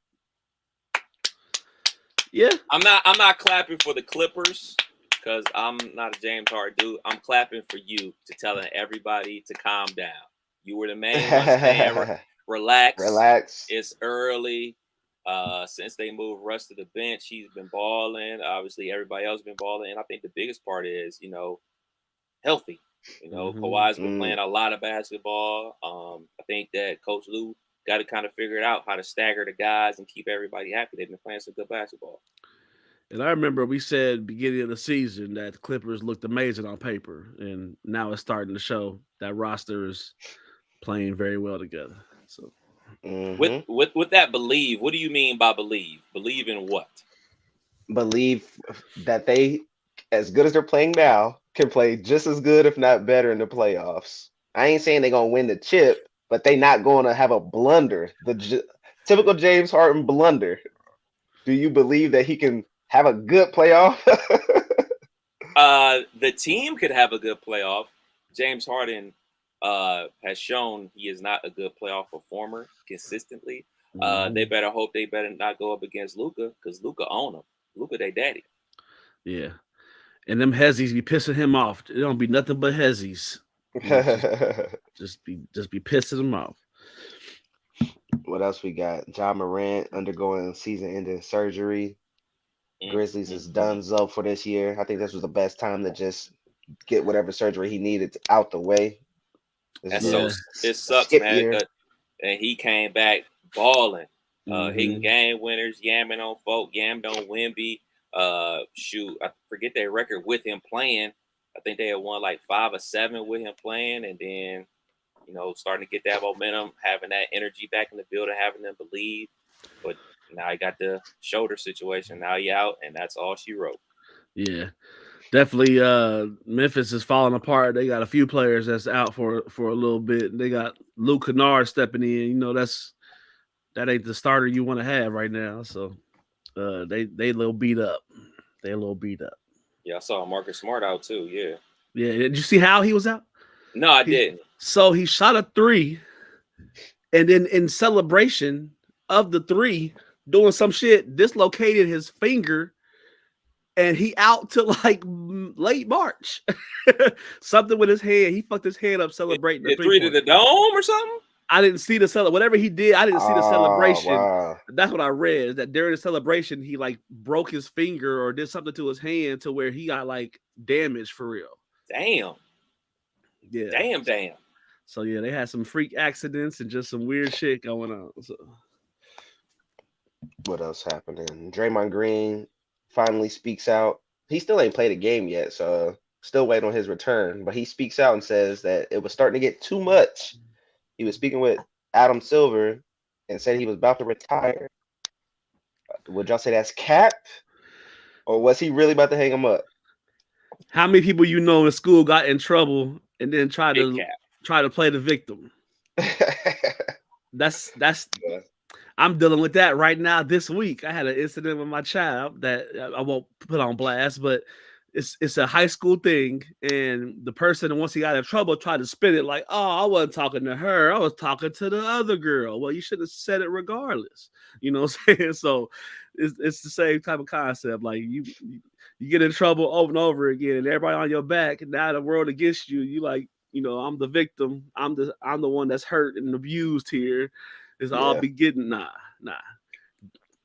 Yeah. I'm not clapping for the Clippers because I'm not a James Harden dude. I'm clapping for you to telling everybody to calm down. You were the main one saying relax. It's early. Since they moved Russ to the bench, he's been balling. Obviously, everybody else been balling. And I think the biggest part is, healthy. Kawhi's been playing a lot of basketball. I think that Coach Lou got to kind of figure it out how to stagger the guys and keep everybody happy. They've been playing some good basketball. And I remember we said beginning of the season that the Clippers looked amazing on paper, and now it's starting to show that roster is playing very well together. So, with that believe, what do you mean by believe? Believe in what? Believe that they, as good as they're playing now, can play just as good, if not better, in the playoffs. I ain't saying they're gonna win the chip, but they not going to have a blunder, the typical James Harden blunder. Do you believe that he can have a good playoff? The team could have a good playoff. James Harden has shown he is not a good playoff performer consistently. They better hope they better not go up against Luka because Luka own them. Luka, they daddy. Yeah. And them hezzies be pissing him off. It don't be nothing but hezzies. Just be pissing him off. What else we got? Ja Morant undergoing season-ending surgery. Grizzlies is donezo for this year. I think this was the best time to just get whatever surgery he needed out the way. It sucks, man. And he came back balling, hitting game winners, yamming on folk, yammed on Wemby. I forget their record with him playing. I think they had won like 5 or 7 with him playing, and then starting to get that momentum, having that energy back in the building, having them believe. But now he got the shoulder situation. Now he out, and that's all she wrote. Yeah, definitely. Memphis is falling apart. They got a few players that's out for a little bit. They got Luke Kennard stepping in. That ain't the starter you want to have right now. So they a little beat up. Yeah, I saw Marcus Smart out too. Yeah. Did you see how he was out? No, I didn't. So he shot a 3, and then in celebration of the 3, doing some shit, dislocated his finger, and he out to like late March. Something with his hand. He fucked his hand up celebrating the 3 to the dome or something. I didn't see the whatever he did. I didn't see the celebration. Wow. That's what I read. That during the celebration, he like broke his finger or did something to his hand to where he got like damaged for real. Damn. Yeah. Damn. So yeah, they had some freak accidents and just some weird shit going on. So what else happening? Draymond Green finally speaks out. He still ain't played a game yet, so still waiting on his return. But he speaks out and says that it was starting to get too much. He was speaking with Adam Silver and said he was about to retire. Would y'all say that's cap? Or was he really about to hang him up? How many people in school got in trouble and then try to play the victim? That's yeah. I'm dealing with that right now this week. I had an incident with my child that I won't put on blast, but it's a high school thing, and the person, once he got in trouble, tried to spin it like, oh, I wasn't talking to her, I was talking to the other girl. Well, you should have said it regardless. You know what I'm saying? So it's the same type of concept. Like you get in trouble over and over again, and everybody on your back, and now the world against you. You like, I'm the victim. I'm the one that's hurt and abused here. It's all be getting nah.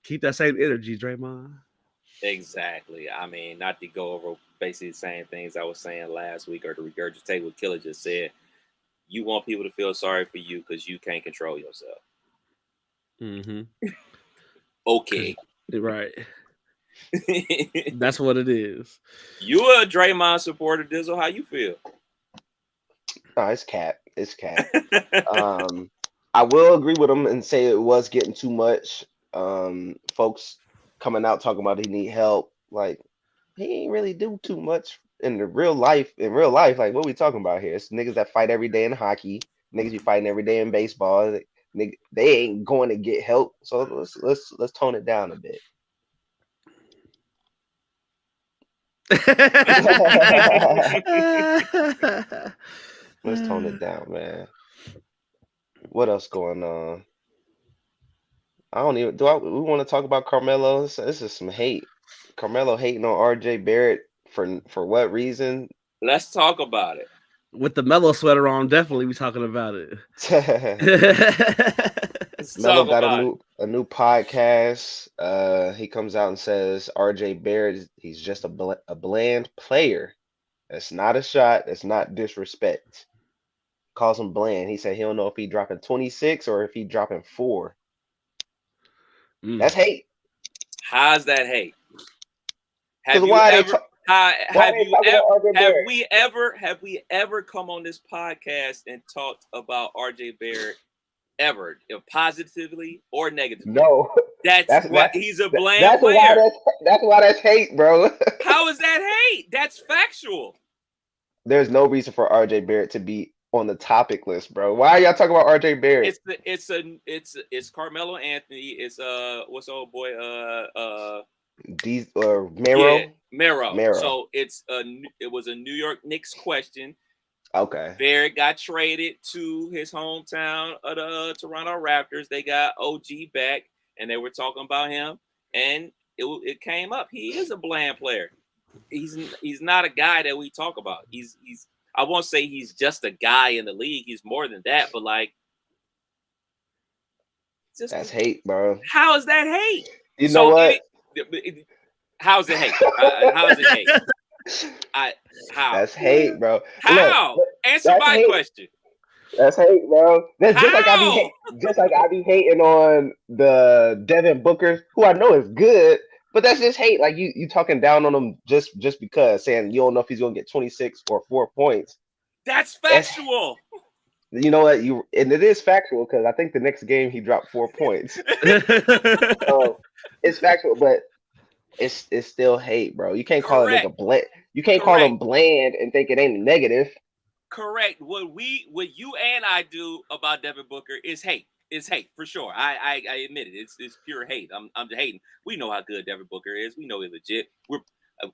Keep that same energy, Draymond. Exactly. I mean, not to go over basically the same things I was saying last week or to regurgitate what Killer just said. You want people to feel sorry for you because you can't control yourself. Mm-hmm. Okay. Right. That's what it is. You a Draymond supporter, Dizzle. How you feel? No, it's cap. It's cap. I will agree with him and say it was getting too much. Folks coming out talking about he need help. Like, he ain't really do too much in the real life. In real life, like, what we talking about here? It's niggas that fight every day in hockey. Niggas be fighting every day in baseball. They ain't going to get help. So let's tone it down a bit. Let's tone it down, man. What else going on? I don't even we want to talk about Carmelo? This is some hate. Carmelo hating on RJ Barrett for what reason? Let's talk about it. With the Melo sweater on, definitely we talking about it. Melo got a new podcast. He comes out and says RJ Barrett he's just a bland player. That's not a shot. That's not disrespect. Calls him bland. He said he don't know if he dropping 26 or if he dropping 4. That's hate. How's that hate? Have we ever come on this podcast and talked about RJ Barrett ever, positively or negatively? No. He's a bland player. That's why that's hate, bro. How is that hate? That's factual. There's no reason for RJ Barrett to be on the topic list, bro. Why are y'all talking about RJ Barrett? It's Carmelo Anthony. It's what's old boy Mero. Yeah, Mero. So it was a New York Knicks question. Okay. Barrett got traded to his hometown of the Toronto Raptors. They got OG back, and they were talking about him, and it came up. He is a bland player. He's not a guy that we talk about. He's I won't say he's just a guy in the league. He's more than that. But like, that's hate, bro. How is that hate? You know what? How's it hate? How is it hate? How? That's hate, bro. How? Look, answer my question. That's hate, bro. That's just like I be hating on the Devin Booker, who I know is good, but that's just hate. Like you talking down on him just because, saying you don't know if he's gonna get 26 or 4 points. That's factual. You know what? And it is factual because I think the next game he dropped 4 points. It's factual, but it's still hate, bro. You can't call a nigga bland. You can't call him bland and think it ain't negative. Correct. What you and I do about Devin Booker is hate. It's hate for sure. I admit it. It's pure hate. I'm just hating. We know how good Devin Booker is. We know he's legit.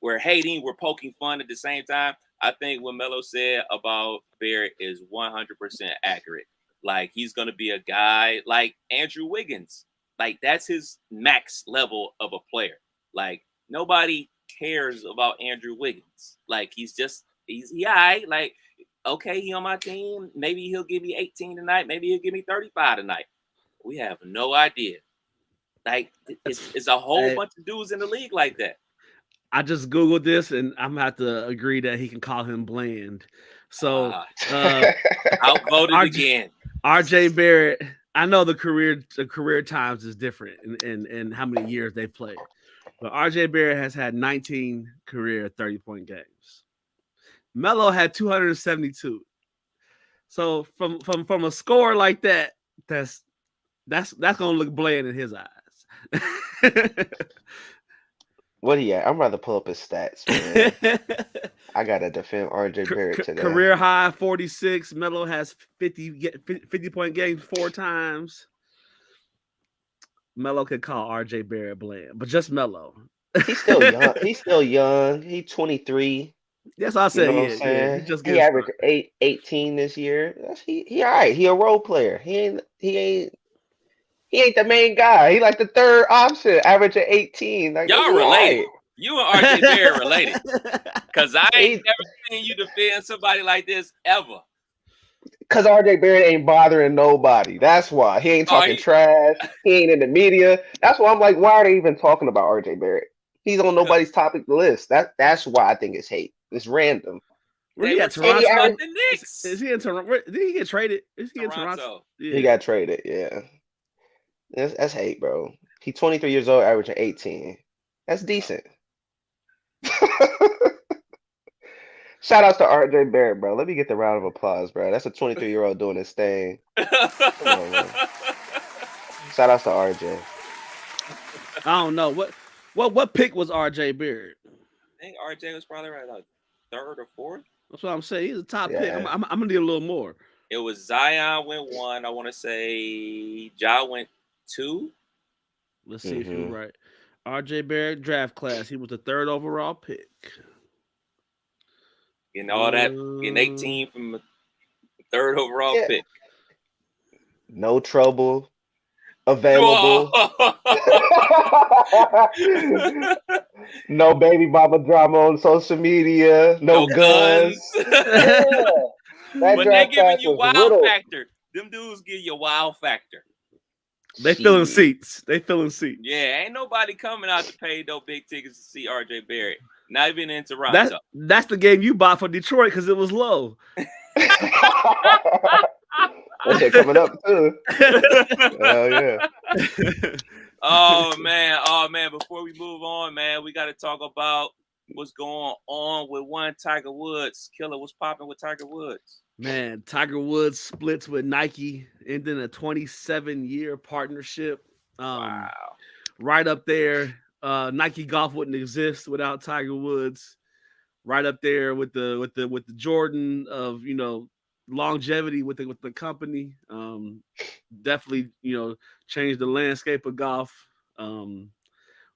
We're hating. We're poking fun at the same time. I think what Melo said about Barrett is 100% accurate. Like, he's gonna be a guy like Andrew Wiggins. Like, that's his max level of a player. Like, nobody cares about Andrew Wiggins. Like, he's all right. Like, okay, he on my team. Maybe he'll give me 18 tonight. Maybe he'll give me 35 tonight. We have no idea. Like, it's a whole bunch of dudes in the league like that. I just Googled this, and I'm gonna have to agree that he can call him bland. So outvoted again. RJ Barrett. I know the career times is different and how many years they played. But RJ Barrett has had 19 career 30-point games. Melo had 272. So from a score like that, that's gonna look bland in his eyes. What he at? I'm rather pull up his stats, man. I gotta defend RJ Barrett today. Career high 46. Melo has 50-point games 4 times. Melo could call RJ Barrett bland, but just Melo. He's still young. He's still young. He's 23. That's all I said. You know he averaged 18 this year. He all right. He a role player. He ain't the main guy. He like the third option, averaging 18. Like, y'all related. Right. You and RJ Barrett related. Because I ain't never seen you defend somebody like this ever. Because RJ Barrett ain't bothering nobody. That's why. He ain't talking trash. He ain't in the media. That's why I'm like, why are they even talking about RJ Barrett? He's on nobody's topic list. That's why I think it's hate. It's random. Where They he were at? talking Toronto? about the Knicks. Is he in Toronto? Did he get traded? Is he in Toronto? Toronto. Yeah. He got traded. Yeah, that's hate, bro. He's 23 years old, averaging 18. That's decent. Shout outs to RJ Barrett, bro. Let me get the round of applause, bro. That's a 23-year-old doing his thing. Come on, man. Shout outs to RJ. I don't know what pick was RJ Barrett. I think RJ was probably right like third or fourth. That's what I'm saying. He's a top pick. Yeah. I'm gonna need a little more. It was Zion went 1. I want to say Ja went 2. Let's see if you're right. RJ Barrett draft class. He was the 3rd overall pick. And all that in 18 from the 3rd overall pick. No trouble. Available. No baby mama drama on social media. No guns. But they giving you wow factor. Them dudes give you wow factor. They filling seats. Yeah, ain't nobody coming out to pay no big tickets to see RJ Barrett. Not even in Toronto. That's the game you bought for Detroit because it was low. That shit coming up too. Oh yeah. Oh man. Before we move on, man, we got to talk about what's going on with one Tiger Woods. Killer, what's popping with Tiger Woods? Man, Tiger Woods splits with Nike, ending a 27-year partnership. Wow. Right up there. Nike Golf wouldn't exist without Tiger Woods. Right up there with the Jordan of, you know, longevity with the company. Definitely, you know, changed the landscape of golf.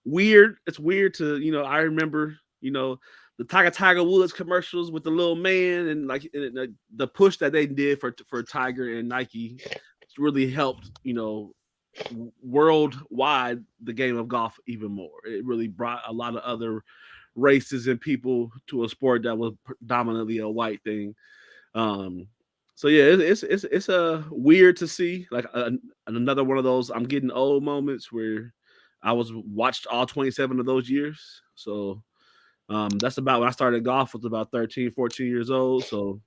Weird. It's weird to, you know, I remember, you know, the Tiger Woods commercials with the little man and like the push that they did for Tiger and Nike really helped, you know, worldwide the game of golf even more. It really brought a lot of other races and people to a sport that was predominantly a white thing. So yeah, it's weird to see like another one of those I'm getting old moments where I watched all 27 of those years. So that's about when I started golf, was about 13, 14 years old. So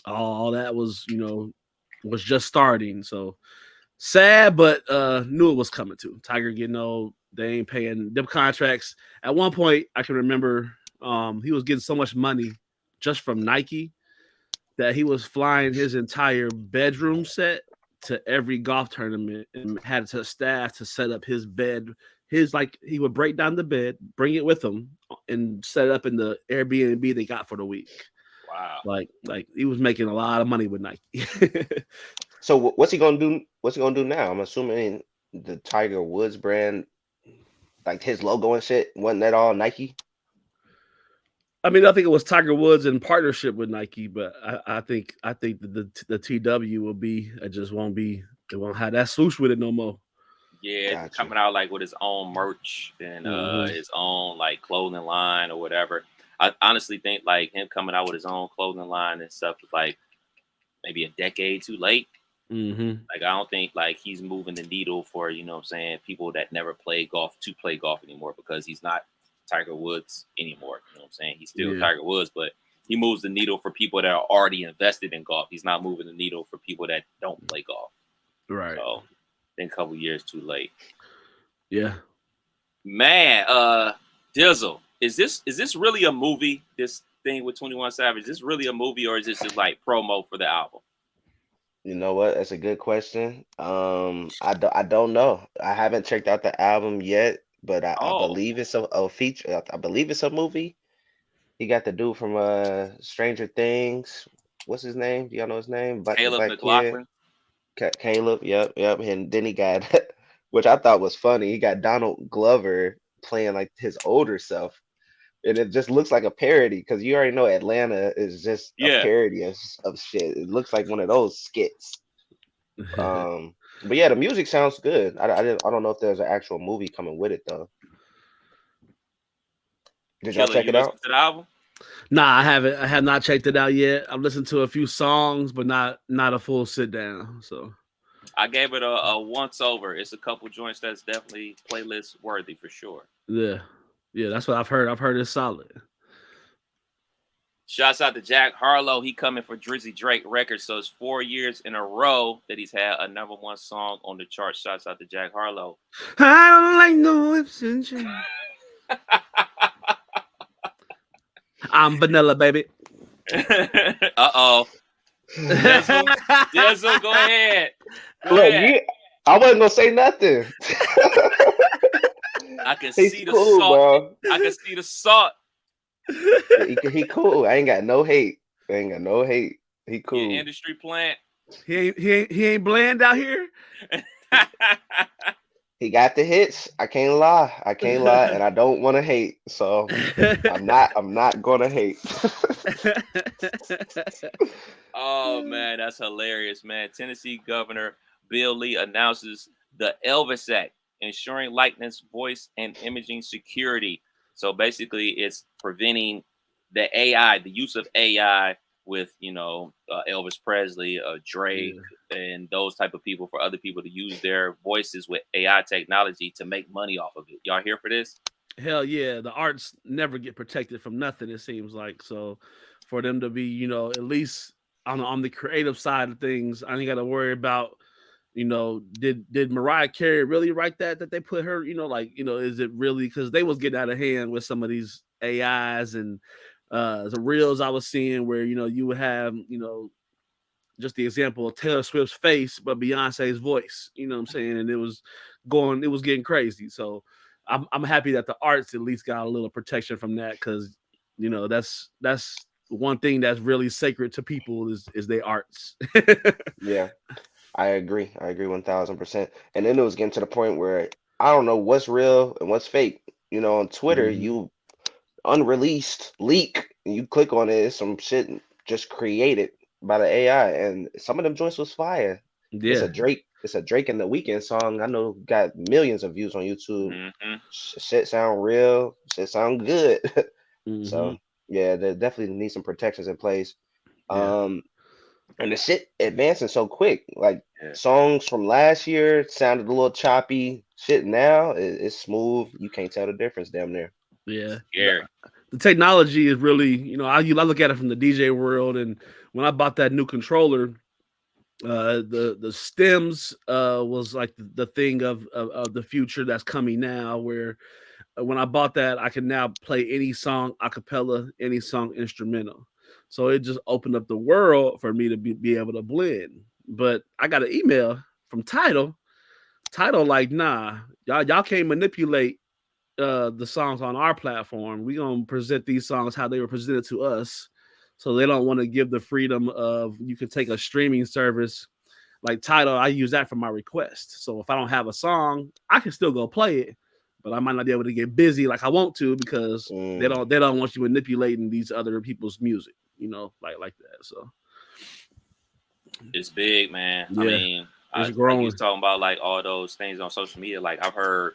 all that was, you know, was just starting. So sad, but knew it was coming too. Tiger getting old. They ain't paying them contracts. At one point, I can remember he was getting so much money just from Nike that he was flying his entire bedroom set to every golf tournament and had to staff to set up his bed. He would break down the bed, bring it with him, and set it up in the Airbnb they got for the week. Wow. Like he was making a lot of money with Nike. So what's he gonna do? What's he gonna do now? I'm assuming the Tiger Woods brand, like his logo and shit, wasn't that all Nike? I mean, I think it was Tiger Woods in partnership with Nike, but I think the TW will be. It just won't be. It won't have that swoosh with it no more. Yeah, Gotcha. coming out like with his own merch and his own like clothing line or whatever. I honestly think like him coming out with his own clothing line and stuff was like maybe a decade too late. Like I don't think like he's moving the needle for, you know what I'm saying, people that never play golf to play golf anymore, because he's not Tiger Woods anymore. You know what I'm saying? He's still Tiger Woods, but he moves the needle for people that are already invested in golf. He's not moving the needle for people that don't play golf. Right. So then a couple years too late. Yeah. Man, Dizzle, is this really a movie? This thing with 21 Savage, is this really a movie, or is this just like promo for the album? You know what? That's a good question. I don't know. I haven't checked out the album yet, but I believe it's a feature. I believe it's a movie. He got the dude from Stranger Things. What's his name? Do y'all know his name? Caleb McLaughlin. Caleb. Yep. And then he got, which I thought was funny. He got Donald Glover playing like his older self. And it just looks like a parody, because you already know Atlanta is just a parody of shit. It looks like one of those skits. But yeah, the music sounds good. I don't know if there's an actual movie coming with it though. Did y'all check it out? To the album? Nah, I haven't. I have not checked it out yet. I've listened to a few songs, but not a full sit down. So I gave it a once over. It's a couple joints that's definitely playlist worthy for sure. Yeah. Yeah, that's what I've heard. I've heard it's solid. Shouts out to Jack Harlow. He coming for Drizzy Drake Records. So it's 4 years in a row that he's had a #1 song on the chart. Shouts out to Jack Harlow. I don't like no whips and chains. I'm vanilla, baby. Uh-oh. Dizzle, go ahead. Go Look, ahead. I wasn't gonna say nothing. I can He's see the cool, salt. bro. I can see the salt. He cool. I ain't got no hate. He cool. Your industry plant. He ain't bland out here. He got the hits. I can't lie, and I don't want to hate. So I'm not gonna hate. Oh man, that's hilarious, man. Tennessee Governor Bill Lee announces the Elvis Act, ensuring likeness, voice, and imaging security. So basically, it's preventing the use of AI with Elvis Presley, Drake, and those type of people, for other people to use their voices with AI technology to make money off of it. Y'all here for this? Hell yeah, the arts never get protected from nothing. It seems like so. For them to be, at least on the creative side of things, I ain't got to worry about. Did Mariah Carey really write that they put her? Is it really because they was getting out of hand with some of these AIs and the reels I was seeing where you would have just the example of Taylor Swift's face but Beyonce's voice. You know what I'm saying? And it was getting crazy. So I'm happy that the arts at least got a little protection from that because that's one thing that's really sacred to people is their arts. Yeah, I agree. 1000%. And then it was getting to the point where I don't know what's real and what's fake. On Twitter, you unreleased leak, and you click on it, it's some shit just created by the AI, and some of them joints was fire. Yeah, It's a Drake and the Weeknd song. I know got millions of views on YouTube. Mm-hmm. Shit sound real. Shit sound good. mm-hmm. So yeah, there definitely need some protections in place. Yeah. And the shit advancing so quick. Like songs from last year sounded a little choppy. Shit now it's smooth. You can't tell the difference damn near. Yeah. Scary. The technology is really, I look at it from the DJ world, and when I bought that new controller, the stems was like the thing of the future that's coming now, where when I bought that, I can now play any song a cappella, any song instrumental. So it just opened up the world for me to be able to blend. But I got an email from Tidal. Tidal like, nah, y'all can't manipulate the songs on our platform. We gonna present these songs how they were presented to us. So they don't want to give the freedom of you can take a streaming service like Tidal. I use that for my request. So if I don't have a song, I can still go play it, but I might not be able to get busy like I want to because they don't want you manipulating these other people's music, like that. So it's big, man. Yeah, I mean, it's growing. Like you was talking about like all those things on social media. Like I've heard,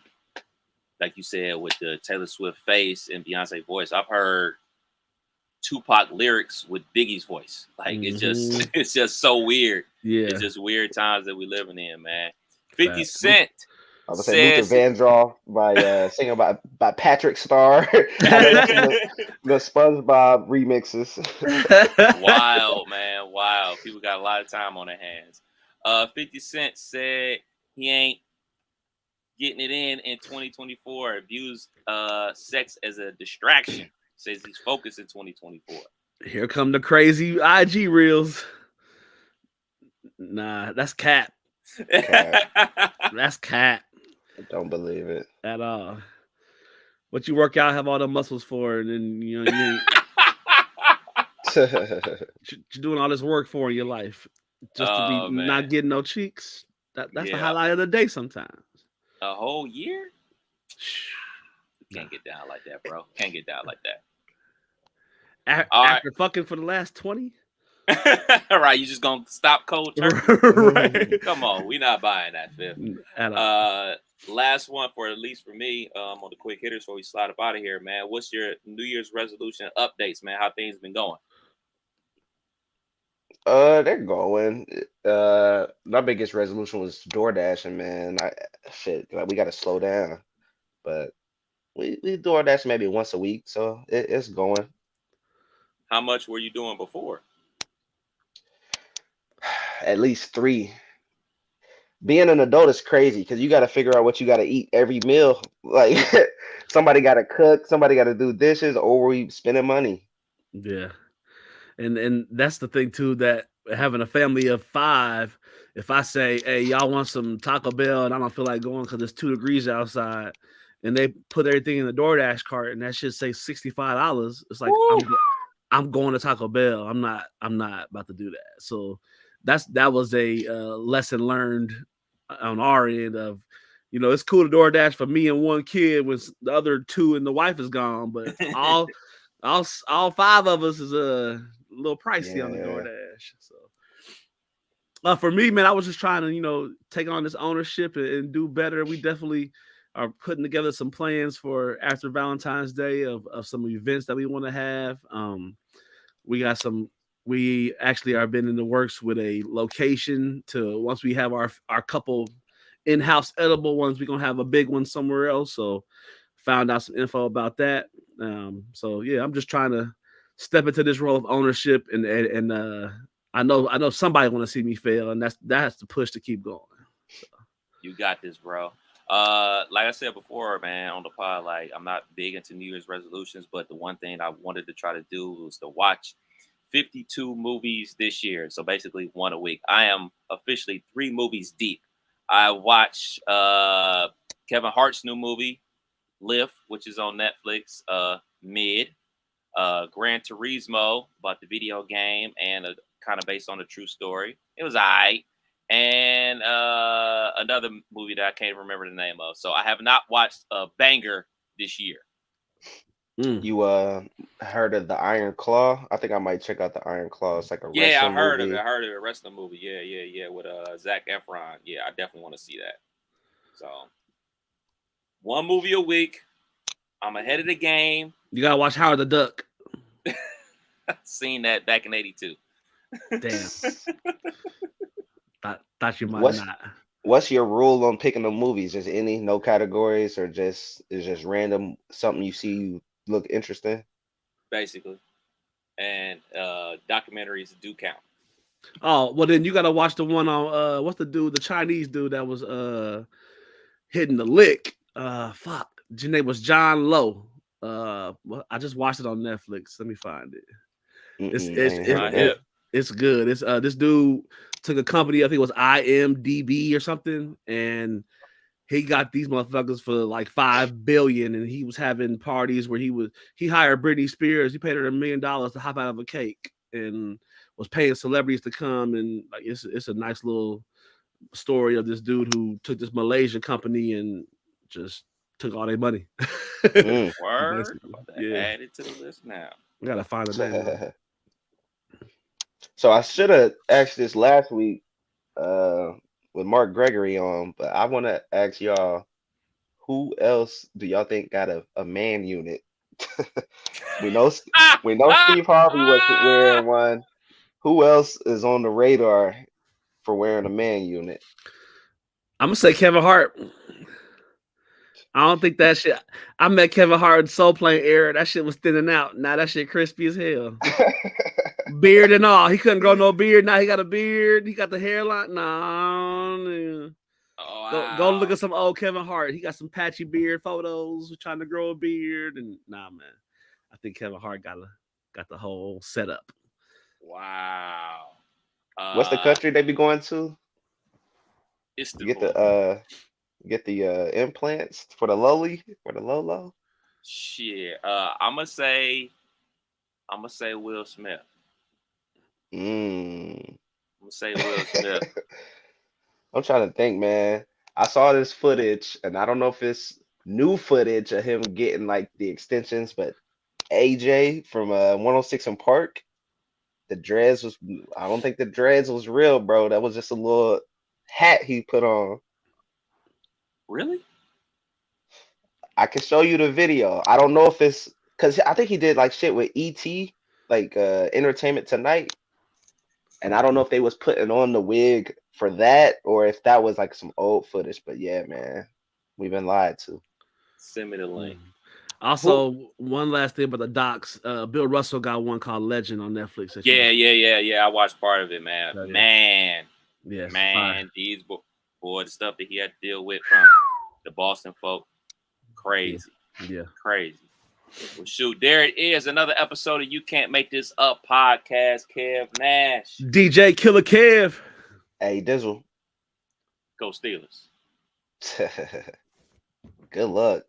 like you said, with the Taylor Swift face and Beyonce voice, I've heard Tupac lyrics with Biggie's voice. Like it's just so weird. Yeah, it's just weird times that we living in, man. 50 Cent. I was say Luther Vandross by singing by Patrick Star. the SpongeBob remixes. Wild, man. Wild. People got a lot of time on their hands. 50 Cent said he ain't getting it in 2024. Views sex as a distraction. Says he's focused in 2024. Here come the crazy IG reels. Nah, that's cap. That's cap. I don't believe it at all. What you work out, have all the muscles for, and then you ain't you're doing all this work for in your life just to be not getting no cheeks. That's the highlight of the day sometimes. A whole year? Can't get down like that, bro. Can't get down like that. After fucking for the last 20? All right, you just gonna stop cold turkey? Right. Come on, we not buying that, fifth. Last one for at least for me, on the quick hitters before we slide up out of here, man. What's your New Year's resolution updates, man? How things been going? They're going. My biggest resolution was door dashing, man. Like we gotta slow down. But we DoorDash maybe once a week, so it's going. How much were you doing before? At least three. Being an adult is crazy because you got to figure out what you got to eat every meal. Like somebody got to cook, somebody got to do dishes, or we spending money. Yeah. And that's the thing too, that having a family of 5, if I say, "Hey, y'all want some Taco Bell," and I don't feel like going because it's 2 degrees outside, and they put everything in the DoorDash cart, and that should say $65, it's like I'm going to Taco Bell. I'm not about to do that. So that was a lesson learned on our end of, it's cool to DoorDash for me and one kid when the other 2 and the wife is gone, but all 5 of us is a little pricey on the Yeah. DoorDash. So for me, man, I was just trying to, take on this ownership and do better. We definitely are putting together some plans for after Valentine's Day of some events that we want to have. We actually are been in the works with a location to, once we have our couple in-house edible ones, we're gonna have a big one somewhere else. So found out some info about that. So yeah, I'm just trying to step into this role of ownership, and I know somebody want to see me fail, and that's the push to keep going. So. You got this, bro. Like I said before, man, on the pod, like I'm not big into New Year's resolutions, but the one thing I wanted to try to do was to watch 52 movies this year. So basically one a week. I am officially 3 movies deep. I watched Kevin Hart's new movie, Lift, which is on Netflix, Mid, Gran Turismo, about the video game and kind of based on a true story. It was alright. And another movie that I can't remember the name of. So I have not watched a banger this year. You heard of the Iron Claw? I think I might check out the Iron Claw. It's like a Yeah, I wrestling heard of it. movie. I heard of the wrestling movie. Yeah, with Zac Efron. Yeah, I definitely want to see that. So one movie a week. I'm ahead of the game. You gotta watch Howard the Duck. Seen that back in '82. Damn. Thought you might What's not. what's your rule on picking the movies? Just any, no categories, or just random something you see you look interesting? Basically. And documentaries do count. Oh, well then you gotta watch the one on what's the Chinese dude that was hitting the lick. Fuck. His name was John Lowe. I just watched it on Netflix. Let me find it. It's I it's ain't it's, heard of Yeah. it's, that. it's good. It's this dude took a company, I think it was IMDb or something, and he got these motherfuckers for like 5 billion, and he was having parties where he hired Britney Spears. He paid her $1 million to hop out of a cake, and was paying celebrities to come, and like it's a nice little story of this dude who took this Malaysian company and just took all their money. Mm. Word. Basically, About to yeah. add it to the list now. We gotta find the name of it. So I should have asked this last week uh with Mark Gregory on, but I want to ask y'all, who else do y'all think got a man unit? We know we know Steve Harvey was wearing one. Who else is on the radar for wearing a man unit? I'm gonna say Kevin Hart. I don't think that shit. I met Kevin Hart in Soul Plane era. That shit was thinning out. Now that shit crispy as hell. Beard and all. He couldn't grow no beard. Now he got a beard. He got the hairline. No. Oh, Go look wow. at some old Kevin Hart. He got some patchy beard photos. Trying to grow a beard, and nah, man. I think Kevin Hart got the whole setup. Wow. What's the country they be going to? You get Istanbul. the implants for the lowly, for the low. Shit. I'm gonna say Will Smith. Mm. I'm gonna say Will Smith. I'm trying to think, man. I saw this footage, and I don't know if it's new footage of him getting like the extensions, but AJ from 106 in Park, the dreads was. I don't think the dreads was real, bro. That was just a little hat he put on. Really? I can show you the video. I don't know if it's because I think he did like shit with ET, like Entertainment Tonight, and I don't know if they was putting on the wig for that or if that was like some old footage. But yeah, man, we've been lied to. Send me the link. Also, one last thing about the docs. Bill Russell got one called Legend on Netflix. Yeah. I watched part of it, man. Oh, yeah. Man, Fire. these boy, the stuff that he had to deal with from the Boston folk, crazy. Yeah. Crazy. Well, shoot, there it is. Another episode of You Can't Make This Up podcast. Kev Nash. DJ Killer Kev. Hey, Dizzle. Go Steelers. Good luck.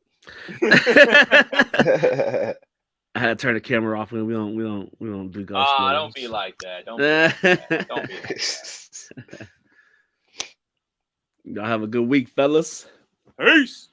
I had to turn the camera off, and we don't do ghost. Don't be like that. Don't be like that. Don't be like that. Y'all have a good week, fellas. Peace.